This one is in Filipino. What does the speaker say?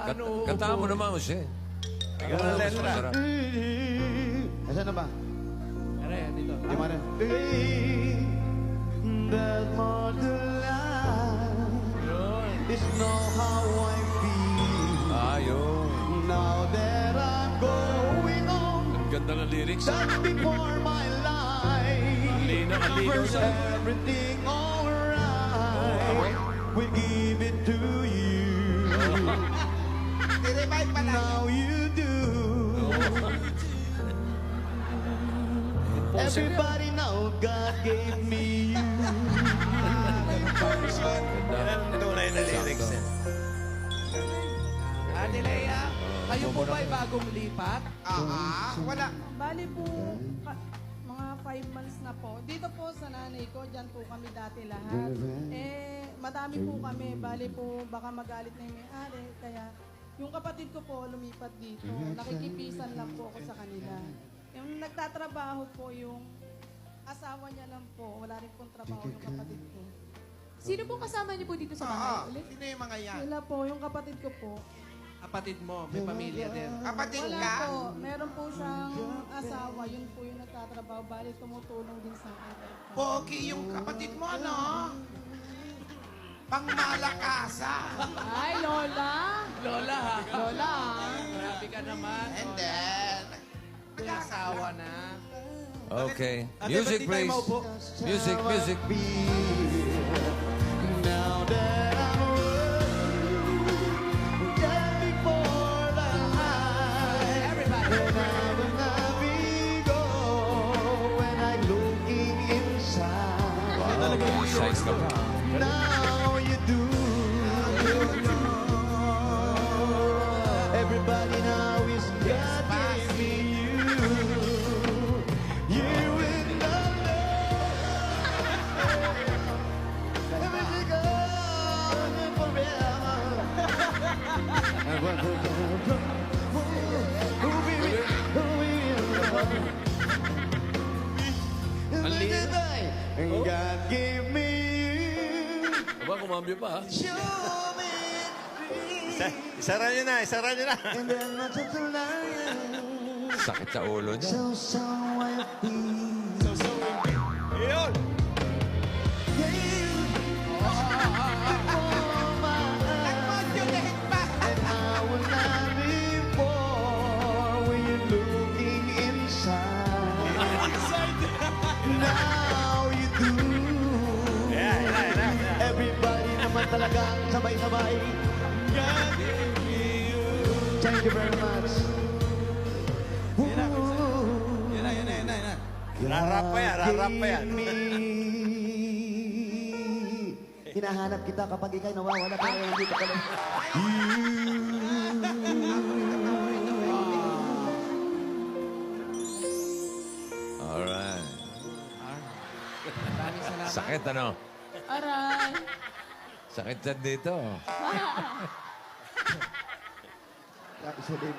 paano? Kantahan mo naman, Jose. Ganun ang letra. Masarap. Asan na ba? Aray, dito. Di mo rin. That more to life Yun. is know how I feel. Ayun. Now that I'm going on, Ang ganda ng lyrics. that's before my life. Alino First siya. everything alright. We give it to you. Now you do. Everybody know God gave me you. Tunay na lyrics yan. Ate Lea, kayo po ba ay bagong lipat? Wala. Bali po, mga 5 months na po. Dito po sa nanay ko, dyan po kami dati lahat. Madami po kami. Bali po, baka magalit na yung may-ari. Kaya, yung kapatid ko po lumipat dito. Nakikipisan lang po ako sa kanila. Yung nagtatrabaho po yung asawa niya lang po. Wala rin pong trabaho yung kapatid ko. Sino pong kasama niyo po dito sa bahay ulit? Sino yung mga yan? Sila po, yung kapatid ko po. Kapatid mo, may pamilya din. Kapatid Wala ka? po. Meron po siyang asawa. Yun po yung nagtatrabaho. Bali, tumutulong din sa akin. Pogi yung kapatid mo, ano? Pangmalakasan. Ay, Lola! Lola, ha? Lola! Grabe ka naman. And then, Nag-asawa na. Okay. Ate, Music, ba't di tayo please. maupo? Music, music. Now that I'm running, just before the light. Everybody. And I will not be gone when I'm looking inside. Wow, may size ka pa. Now you do. Everybody now is God gave me you. You will not everything goes forever. And God gave me you. Aba, kumambyo pa, ha? Show me free. Isara nyo na, isara nyo na. And then not to tonight. Sakit sa ulo niya. So I feel. Ayun! nag-modulate pa. And I will not be bored when you're looking inside. Now you do. Ayan, ayan, ayan. Everybody naman talagang sabay-sabay. God gave me you. Thank you very much. Yan na, yan na, yan na, yan na. Rarap pa yan, rarap pa yan. Hinahanap kita kapag ikay nawawala ka na dito ka lang. Alright. Maraming salamat. Sakit, ano? Aray! Sakit dyan dito. Isa din.